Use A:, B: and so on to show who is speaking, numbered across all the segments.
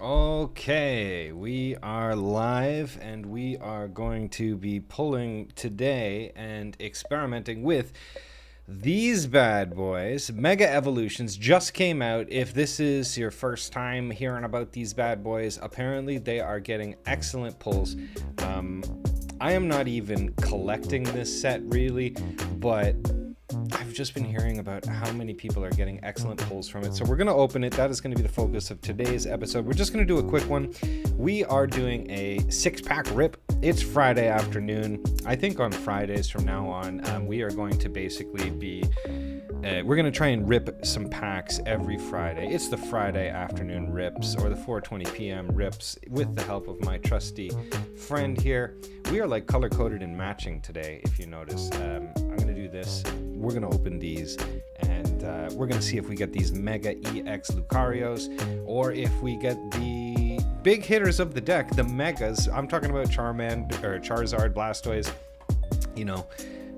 A: Okay, we are live and we are going to be pulling today and experimenting with these bad boys. Mega Evolutions just came out. If this is your first time hearing about these bad boys, apparently they are getting excellent pulls. I am not even collecting this set really, but I've just been hearing about how many people are getting excellent pulls from it. So we're going to open it. That is going to be the focus of today's episode. We're just going to do a quick one. We are doing a 6-pack rip. It's Friday afternoon. I think on Fridays from now on, we are going to basically be... we're going to try and rip some packs every Friday. It's the Friday afternoon rips or the 4:20 p.m. rips with the help of my trusty friend here. We are like color-coded and matching today, if you notice. I'm going to do this. We're going to open these and we're going to see if we get these Mega EX Lucarios or if we get the big hitters of the deck, the Megas. I'm talking about Charmander, or Charizard, Blastoise, you know,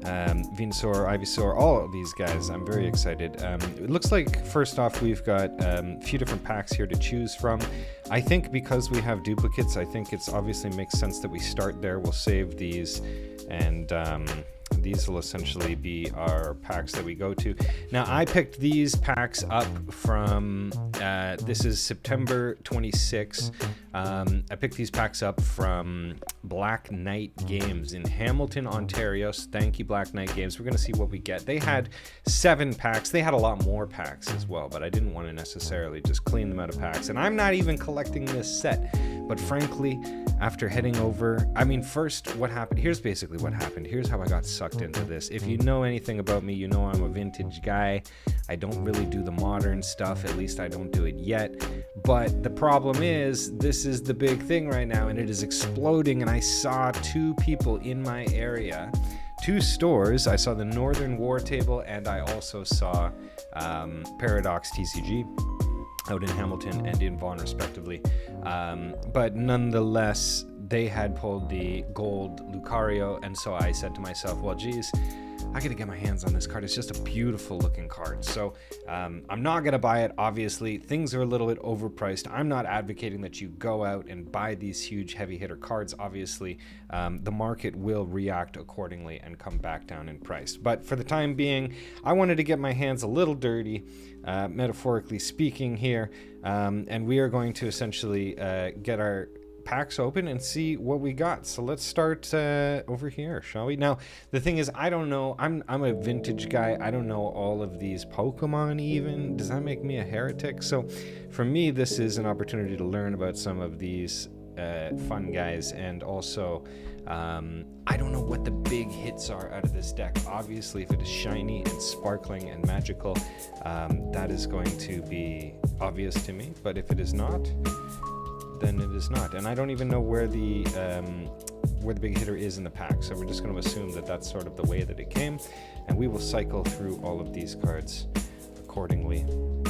A: Venusaur, Ivysaur, all of these guys. I'm very excited. It looks like first off we've got a few different packs here to choose from. I think because we have duplicates, I think it's obviously makes sense that we start there. We'll save these and these will essentially be our packs that we go to. Now, I picked these packs up from, this is September 26. I picked these packs up from Black Knight Games in Hamilton, Ontario. So thank you, Black Knight Games. We're going to see what we get. They had 7 packs. They had a lot more packs as well, but I didn't want to necessarily just clean them out of packs. And I'm not even collecting this set. But frankly, after heading over, I mean, first, what happened? Here's basically what happened. Here's how I got sucked into this. If you know anything about me, you know I'm a vintage guy. I don't really do the modern stuff. At least I don't do it yet. But the problem is, this is the big thing right now, and it is exploding. And I saw 2 people in my area, 2 stores. I saw the Northern War Table, and I also saw Paradox TCG out in Hamilton and in Vaughan respectively, but nonetheless they had pulled the gold Lucario, and so I said to myself, well geez, I gotta get my hands on this card. It's just a beautiful looking card. So I'm not gonna buy it. Obviously things are a little bit overpriced. I'm not advocating that you go out and buy these huge heavy hitter cards. Obviously the market will react accordingly and come back down in price, but for the time being I wanted to get my hands a little dirty, metaphorically speaking here, and we are going to essentially get our packs open and see what we got. So let's start over here, shall we? Now the thing is, I don't know, I'm a vintage guy. I don't know all of these Pokemon even. Does that make me a heretic? So for me this is an opportunity to learn about some of these fun guys, and also I don't know what the big hits are out of this deck. Obviously if it is shiny and sparkling and magical, that is going to be obvious to me, but if it is not, then it is not. And I don't even know where the big hitter is in the pack, so we're just going to assume that that's sort of the way that it came, and we will cycle through all of these cards accordingly and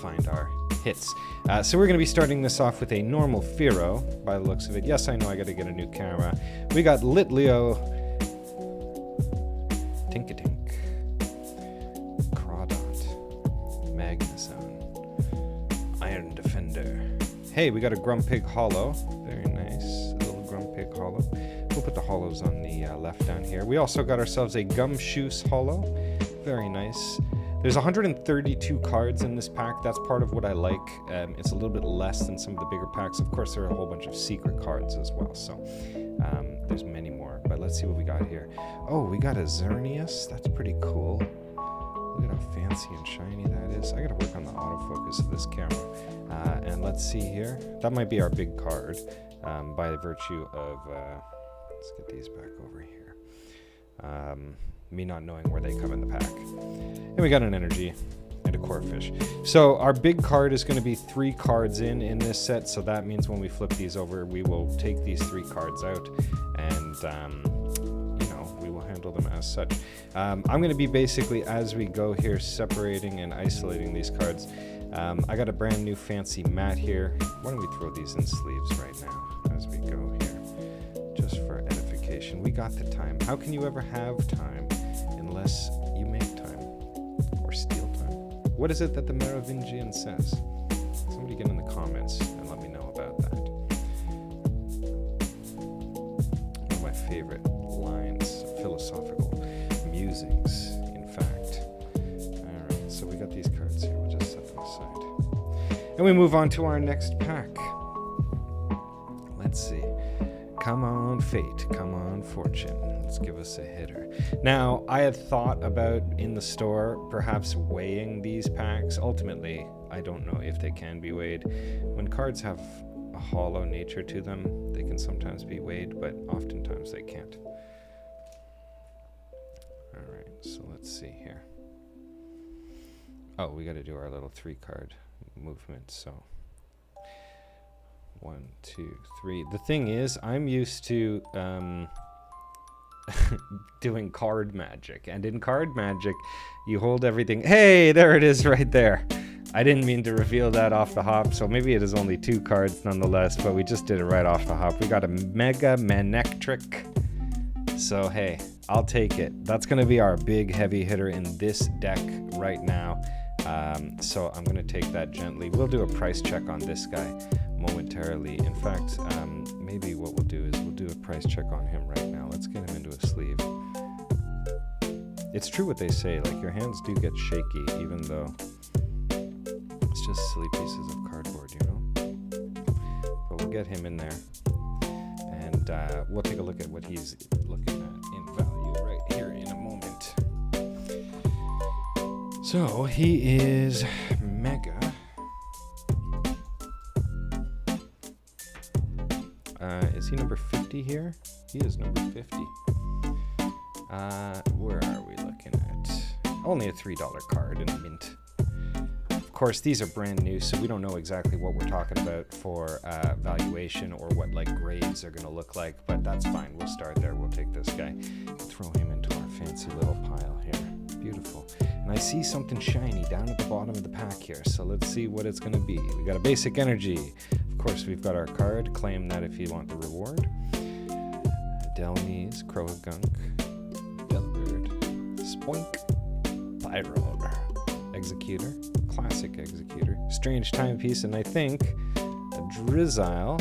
A: find our hits. So we're going to be starting this off with a normal Fearow by the looks of it. Yes, I know I got to get a new camera. We got Litleo, Tinkatink, Crawdot, Magnezone, Iron Defender. Hey, we got a Grumpig Hollow. Very nice. A little Grumpig Hollow. We'll put the hollows on the left down here. We also got ourselves a Gumshoos Hollow. Very nice. There's 132 cards in this pack. That's part of what I like. It's a little bit less than some of the bigger packs. Of course, there are a whole bunch of secret cards as well. So there's many more. But let's see what we got here. Oh, we got a Xerneas. That's pretty cool. Look at how fancy and shiny that is. I gotta work on the autofocus of this camera. And let's see here. That might be our big card by virtue of... let's get these back over here. Me not knowing where they come in the pack. And we got an energy and a Corphish. So our big card is going to be 3 cards in this set. So that means when we flip these over, we will take these 3 cards out and... we will handle them as such. I'm going to be basically, as we go here, separating and isolating these cards. I got a brand new fancy mat here. Why don't we throw these in sleeves right now as we go here, just for edification. We got the time. How can you ever have time unless you make time or steal time? What is it that the Merovingian says? Somebody get in the comments and let me know. And we move on to our next pack. Let's see. Come on, fate. Come on, fortune. Let's give us a hitter. Now, I had thought about in the store perhaps weighing these packs. Ultimately, I don't know if they can be weighed. When cards have a hollow nature to them, they can sometimes be weighed, but oftentimes they can't. All right, so let's see here. Oh, we got to do our little 3-card movement, so 1, 2, 3. The thing is, I'm used to doing card magic, and in card magic you hold everything. Hey, there it is right there. I didn't mean to reveal that off the hop, so maybe it is only 2 cards nonetheless, but we just did it right off the hop. We got a Mega Manectric, so hey, I'll take it. That's going to be our big heavy hitter in this deck right now. So I'm going to take that gently. We'll do a price check on this guy momentarily. In fact, maybe what we'll do is we'll do a price check on him right now. Let's get him into a sleeve. It's true what they say, like your hands do get shaky even though it's just silly pieces of cardboard, you know? But we'll get him in there. And we'll take a look at what he's looking at in value right here in a moment. So he is Mega. Is he number 50 here? He is number 50. Where are we looking at? Only a $3 card in a mint. Of course, these are brand new, so we don't know exactly what we're talking about for valuation or what like grades are going to look like, but that's fine. We'll start there. We'll take this guy, throw him into our fancy little pile here. Beautiful. And I see something shiny down at the bottom of the pack here, so let's see what it's going to be. We got a basic energy. Of course, we've got our card. Claim that if you want the reward. Delmise, Croagunk, Delibird, Spoink, Pyroar, Executor, Classic Executor, Strange Timepiece, and I think a Drizzile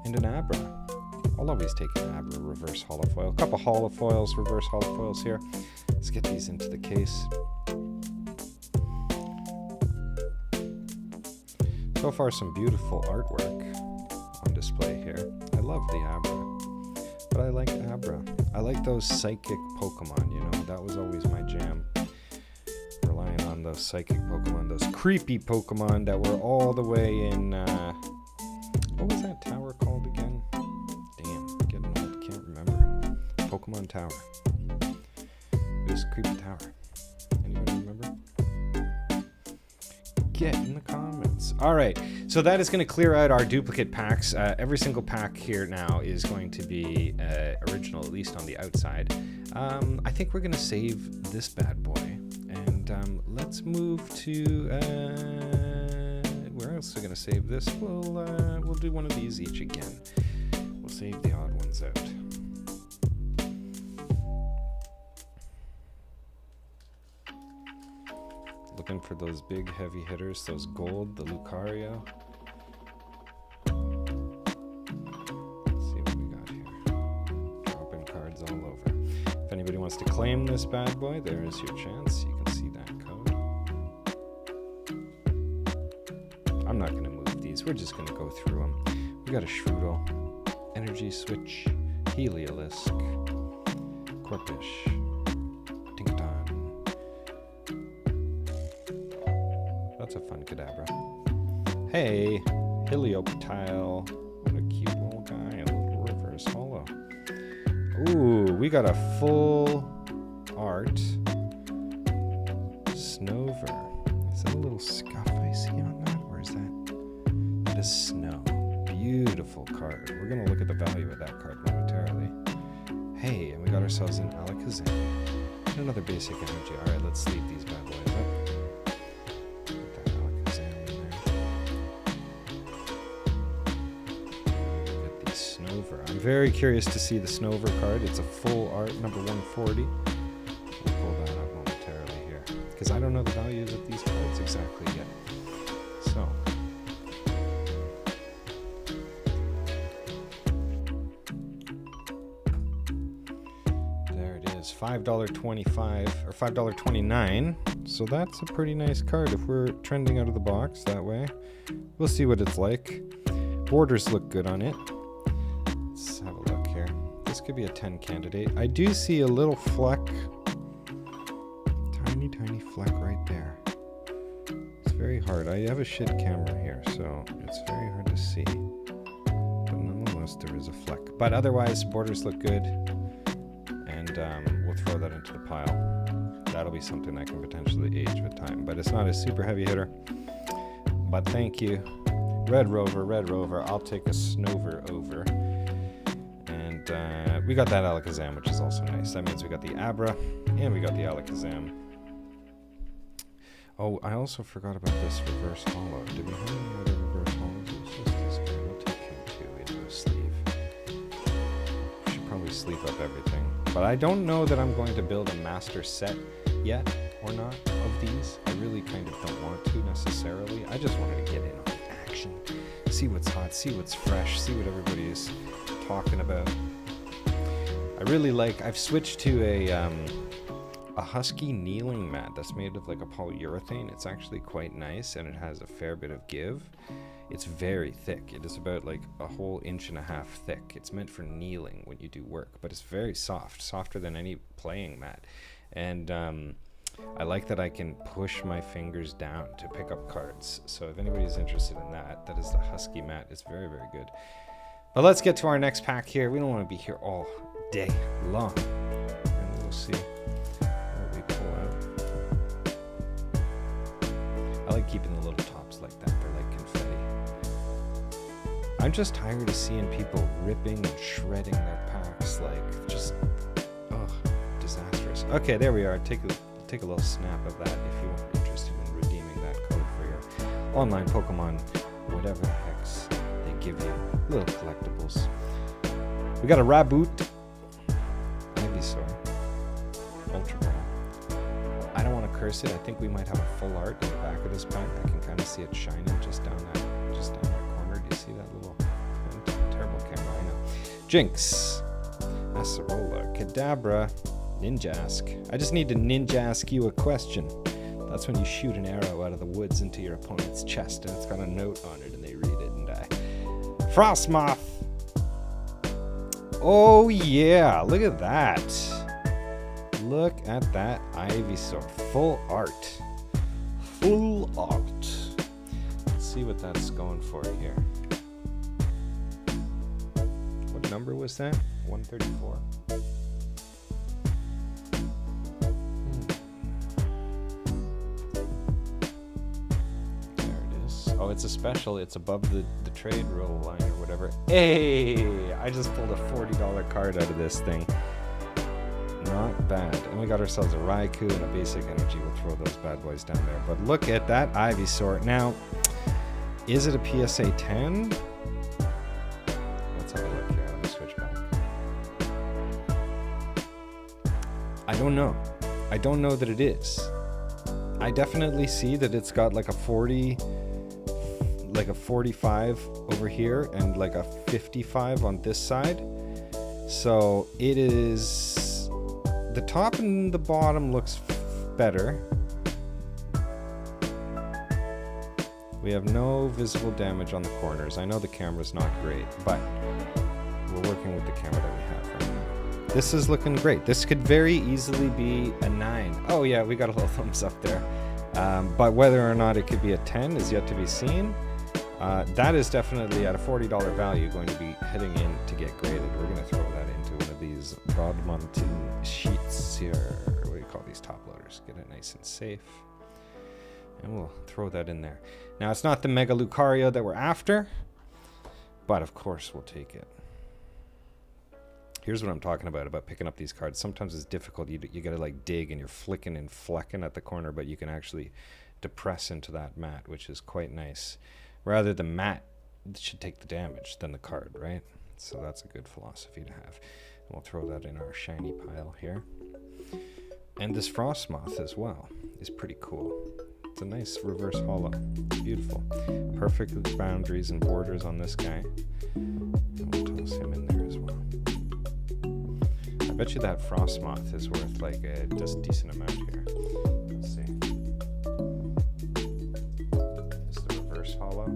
A: and an Abra. I'll always take an Abra reverse holofoil. A couple holofoils, reverse holofoils here. Let's get these into the case. So far, some beautiful artwork on display here. I love the Abra, but I like Abra. I like those psychic Pokemon, you know, that was always my jam. Relying on those psychic Pokemon, those creepy Pokemon that were all the way in, what was that tower called again? Damn, getting old, can't remember. Pokemon Tower. It was Creepy Tower. Anybody remember? Get in the comments. All right, so that is going to clear out our duplicate packs. Every single pack here now is going to be original, at least on the outside. I think we're going to save this bad boy, and let's move to where else are we going to save this? We'll do one of these each again. We'll save the odd ones out. Looking for those big heavy hitters, those gold, the Lucario. Let's see what we got here. Dropping cards all over. If anybody wants to claim this bad boy, there is your chance. You can see that code. I'm not going to move these. We're just going to go through them. We got a Shroodle, Energy Switch, Heliolisk, Corpish, That's a fun Kadabra. Hey, Helioptile. What a cute little guy. A little reverse holo. Ooh, we got a full art Snover. Is that a little scuff I see on that? Or is that? That is snow. Beautiful card. We're going to look at the value of that card momentarily. Hey, and we got ourselves an Alakazam. And another basic energy. Alright, let's leave these bad boys up. I'm very curious to see the Snover card. It's a full art, number 140. We'll pull that up momentarily here, because I don't know the values of these cards exactly yet. So, there it is, $5.25 or $5.29. So that's a pretty nice card if we're trending out of the box that way. We'll see what it's like. Borders look good on it. Let's have a look here. This could be a 10 candidate. I do see a little fleck. Tiny, tiny fleck right there. It's very hard. I have a shit camera here, so it's very hard to see. But nonetheless, there is a fleck. But otherwise, borders look good. And we'll throw that into the pile. That'll be something that can potentially age with time. But it's not a super heavy hitter. But thank you. Red Rover, I'll take a Snover over. And we got that Alakazam, which is also nice. That means we got the Abra, and we got the Alakazam. Oh, I also forgot about this reverse holo. Did we have any other reverse holos? It's just this guy. We'll take him too into a sleeve. We should probably sleeve up everything. But I don't know that I'm going to build a master set yet or not of these. I really kind of don't want to necessarily. I just wanted to get in on the action. See what's hot, see what's fresh, see what everybody is talking about. I really like, I've switched to a husky kneeling mat that's made of like a polyurethane. It's actually quite nice and it has a fair bit of give. It's very thick. It is about like a whole 1.5 inches thick. It's meant for kneeling when you do work, but it's very soft, softer than any playing mat. And I like that I can push my fingers down to pick up cards. So if anybody's interested in that, that is the husky mat. It's very, very good. But let's get to our next pack here. We don't want to be here all day long. And we'll see what we pull out. I like keeping the little tops like that. They're like confetti. I'm just tired of seeing people ripping and shredding their packs. Like, just, ugh, disastrous. Okay, there we are. Take a little snap of that if you are interested in redeeming that code for your online Pokemon, whatever the hex they give you. Little collectibles. We got a Raboot, Ivysaur, Ultra Ball. I don't want to curse it. I think we might have a full art in the back of this pack. I can kind of see it shining just down that corner. Do you see that little terrible camera? I know. Jinx, Acerola, Kadabra, Ninjask. I just need to Ninjask you a question. That's when you shoot an arrow out of the woods into your opponent's chest and it's got a note on it and they read it and die. Frostmoth. Oh yeah, look at that. Look at that Ivysaur. Full art. Full art. Let's see what that's going for here. What number was that? 134. Oh, it's a special. It's above the trade roll line or whatever. Hey! I just pulled a $40 card out of this thing. Not bad. And we got ourselves a Raikou and a basic energy. We'll throw those bad boys down there. But look at that Ivysaur. Now, is it a PSA 10? Let's have a look here. Let me switch back. I don't know. I don't know that it is. I definitely see that it's got like a 40... like a 45 over here and like a 55 on this side. So it is, the top and the bottom looks better. We have no visible damage on the corners. I know the camera's not great, but we're working with the camera that we have right now. This is looking great. This could very easily be a 9. Oh yeah, we got a little thumbs up there. But whether or not it could be a 10 is yet to be seen. That is definitely at a $40 value going to be heading in to get graded. We're going to throw that into one of these Rodmonton sheets here. What do you call these top loaders? Get it nice and safe. And we'll throw that in there. Now, it's not the Mega Lucario that we're after, but of course we'll take it. Here's what I'm talking about picking up these cards. Sometimes it's difficult. You got to like dig and you're flicking and flecking at the corner, but you can actually depress into that mat, which is quite nice. Rather, the mat should take the damage than the card, right? So that's a good philosophy to have. And we'll throw that in our shiny pile here. And this Frostmoth as well is pretty cool. It's a nice reverse holo. Beautiful. Perfect boundaries and borders on this guy. And we'll toss him in there as well. I Bet you that Frostmoth is worth like a just decent amount here. Let's see. Is the reverse hollow?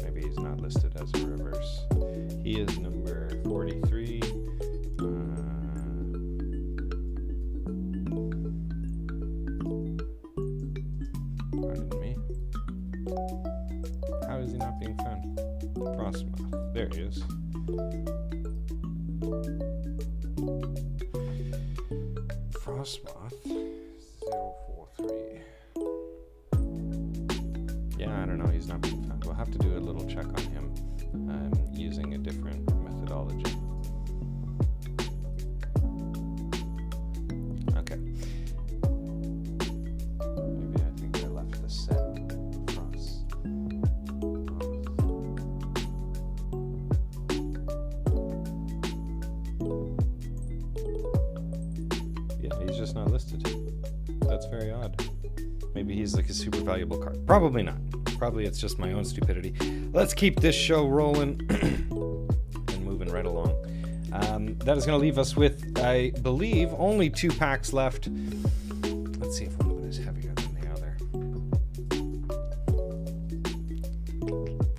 A: Maybe he's not listed as a reverse. He is number 43. Pardon me. How is he not being found? Frostmoth. There he is. Frostmoth 043. Yeah, I don't know. He's not being found. We'll have to do a little check on him using a different methodology. Okay. Maybe I think I left the set across. Yeah, he's just not listed. That's very odd. Maybe he's like a super valuable card. Probably not. Probably it's just my own stupidity. Let's keep this show rolling and moving right along. That is going to leave us with, I believe, only 2 packs left. Let's see if one of them is heavier than the other.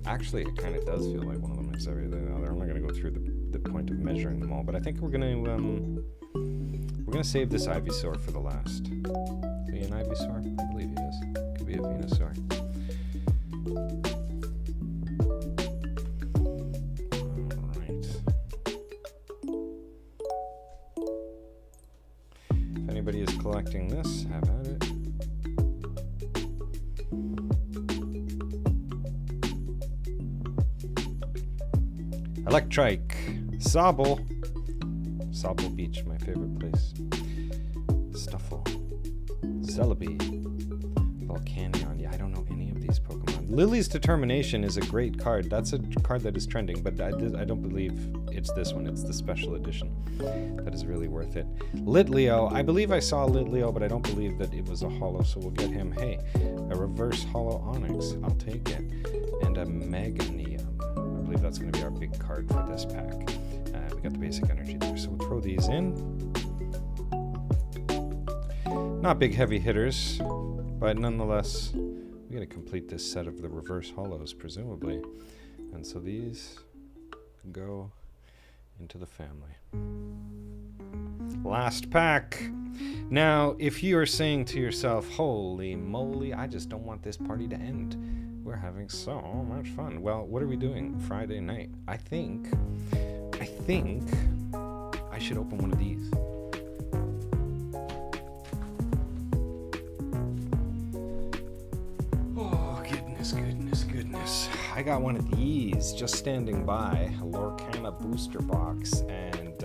A: Actually, it kind of does feel like one of them is heavier than the other. I'm not going to go through the point of measuring them all, but I think we're going to save this Ivysaur for the last. Is he an Ivysaur? I believe he is. Could be a Venusaur. Anybody is collecting this, have at it. Electrike, Sobble Beach, my favorite place. Stuffle, Celebi, Volcanion. Yeah, I don't know any of these Pokemon. Lily's Determination is a great card. That's a card that is trending, but I don't believe it's this one. It's the special edition. That is really worth it. Litleo. I believe I saw Litleo, but I don't believe that it was a holo, so we'll get him. Hey, a reverse holo Onyx. I'll take it. And a Meganium. I believe that's going to be our big card for this pack. We got the basic energy there, so we'll throw these in. Not big heavy hitters, but nonetheless, we got to complete this set of the reverse holos, presumably. And so these go into the family. Last pack. Now, if you are saying to yourself, holy moly, I just don't want this party to end. We're having so much fun. Well, what are we doing Friday night? I think I should open one of these. Oh, goodness. I got one of these just standing by, a Lorcana booster box, and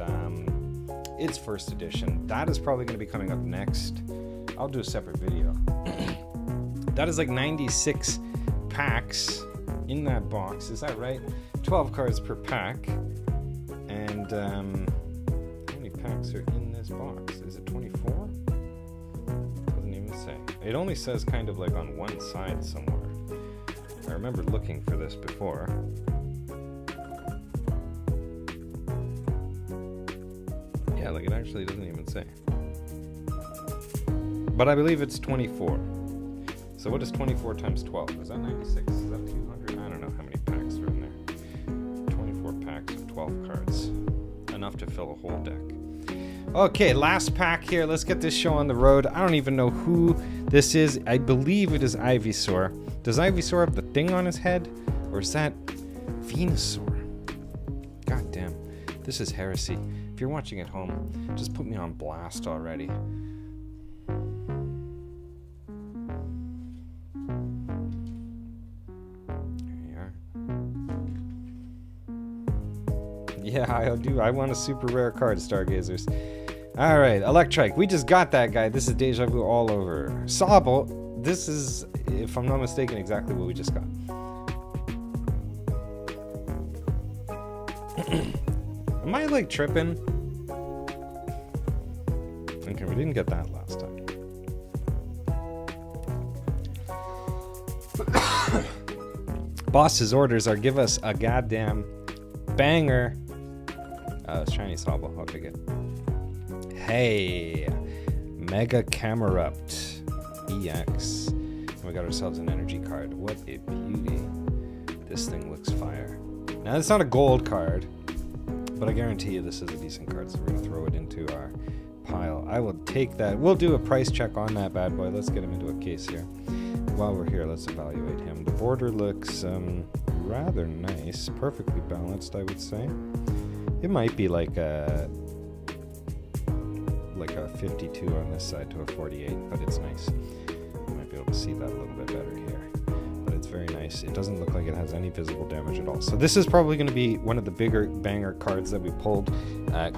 A: it's first edition. That is probably going to be coming up next. I'll do a separate video. That is like 96 packs in that box. Is that right? 12 cards per pack. And how many packs are in this box? Is it 24? Doesn't even say. It only says kind of like on one side somewhere. I remember looking for this before. Yeah, like it actually doesn't even say. But I believe it's 24. So what is 24 times 12? Is that 96? Is that 200? I don't know how many packs are in there. 24 packs of 12 cards. Enough to fill a whole deck. Okay, last pack here. Let's get this show on the road. I don't even know who this is. I believe it is Ivysaur. Does Ivysaur have the thing on his head? Or is that Venusaur? God damn. This is heresy. If you're watching at home, just put me on blast already. Yeah, I do. I want a super rare card, Stargazers. All right, Electrike. We just got that guy. This is deja vu all over. Sobble. This is, if I'm not mistaken, exactly what we just got. Am I like tripping? Okay, we didn't get that last time. Boss's orders are give us a goddamn banger Shiny Sobble. I'll take it. Hey, Mega Camerupt EX. We got ourselves an energy card. What a beauty. This thing looks fire. Now, it's not a gold card, but I guarantee you this is a decent card, so we're going to throw it into our pile. I will take that. We'll do a price check on that bad boy. Let's get him into a case here. While we're here, let's evaluate him. The border looks rather nice. Perfectly balanced, I would say. It might be like a 52 on this side to a 48, but it's nice. You might be able to see that a little bit better here. But it's very nice. It doesn't look like it has any visible damage at all. So this is probably going to be one of the bigger banger cards that we pulled,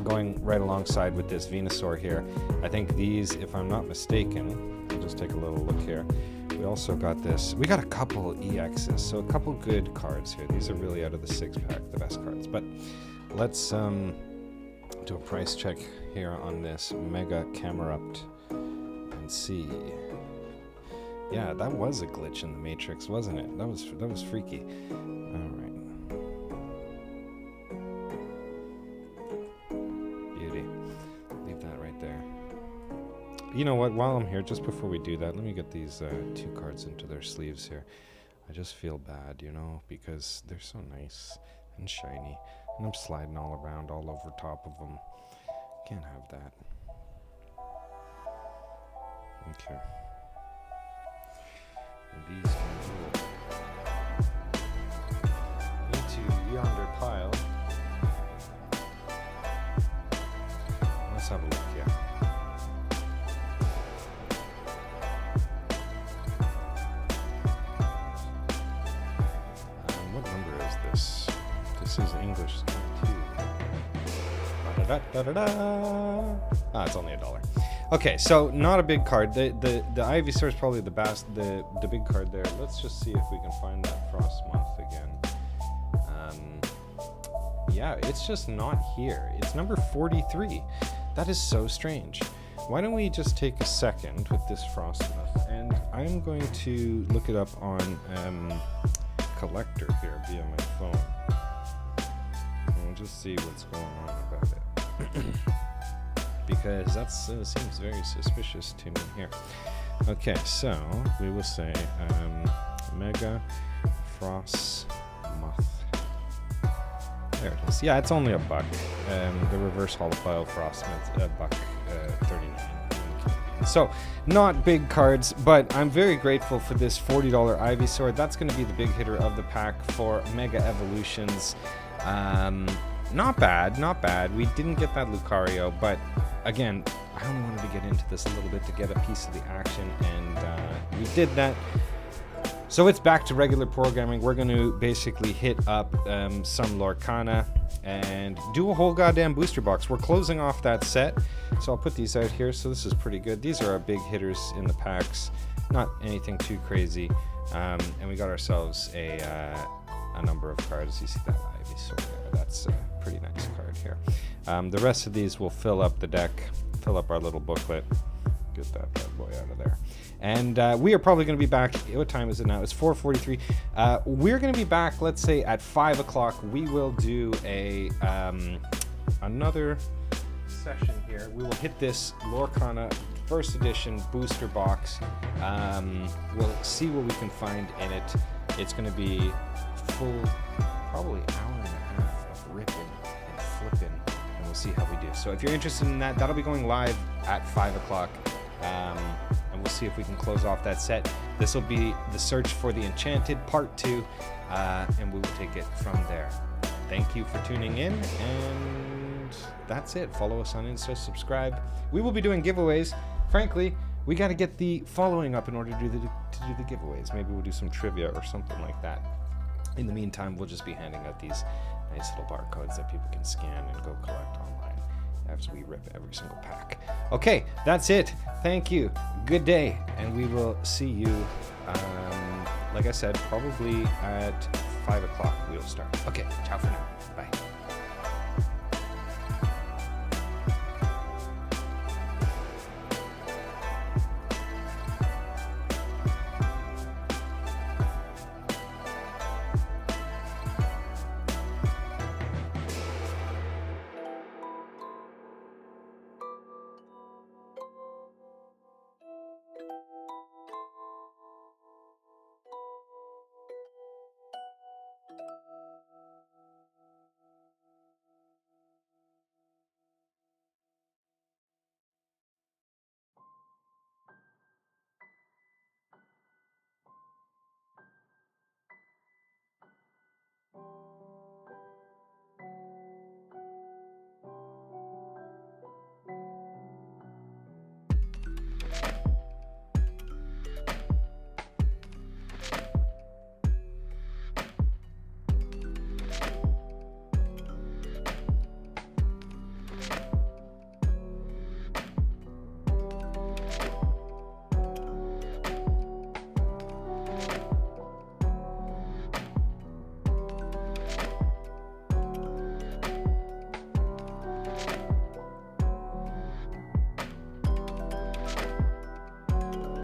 A: going right alongside with this Venusaur here. I think these, if I'm not mistaken, I'll just take a little look here. We also got this. We got a couple EXs, so a couple good cards here. These are really out of the 6-pack, the best cards. But let's do a price check here on this Mega Camerupt and see. Yeah, that was a glitch in the Matrix, wasn't it? That was freaky. All right. Beauty. Leave that right there. You know what? While I'm here, just before we do that, let me get these 2 cards into their sleeves here. I just feel bad, you know, because they're so nice and shiny, and I'm sliding all around, all over top of them. Can't have that. Okay. And these can go into yonder pile. Let's have a look, yeah. What number is this? This is English 22. Ah, it's only $1. Okay, so not a big card. The Ivysaur is probably the best, the big card there. Let's just see if we can find that Frost Month again. Yeah, it's just not here. It's number 43. That is so strange. Why don't we just take a second with this Frost Month, and I'm going to look it up on Collector here via my phone. And we'll just see what's going on about it. Because that seems very suspicious to me here. Okay, so we will say Mega Frost Moth. There it is. Yeah, it's only $1. The reverse holophile Frostmoth, $1.39. So, not big cards, but I'm very grateful for this $40 Ivysaur. That's going to be the big hitter of the pack for Mega Evolutions. Not bad, not bad. We didn't get that Lucario, but again, I only wanted to get into this a little bit to get a piece of the action, and we did that. So it's back to regular programming. We're going to basically hit up some Lorcana and do a whole goddamn booster box. We're closing off that set, so I'll put these out here. So this is pretty good. These are our big hitters in the packs. Not anything too crazy. And we got ourselves a number of cards. You see that Ivysaur there. That's a pretty nice card here. The rest of these will fill up the deck, fill up our little booklet. Get that bad boy out of there. And we are probably going to be back. What time is it now? It's 4:43. We're going to be back, let's say, at 5 o'clock. We will do a another session here. We will hit this Lorcana first edition booster box. We'll see what we can find in it. It's going to be full, probably hour and a half of ripping and flipping, and we'll see how we do. So if you're interested in that, that'll be going live at 5 o'clock. And we'll see if we can close off that set. This will be the search for the Enchanted Part 2, and we will take it from there. Thank you for tuning in, and that's it. Follow us on Insta, subscribe. We will be doing giveaways. Frankly, we got to get the following up in order to do the giveaways. Maybe we'll do some trivia or something like that. In the meantime, we'll just be handing out these nice little barcodes that people can scan and go collect online as we rip every single pack. Okay, that's it. Thank you. Good day, and we will see you, like I said, probably at 5 o'clock we'll start. Okay, ciao for now. Bye.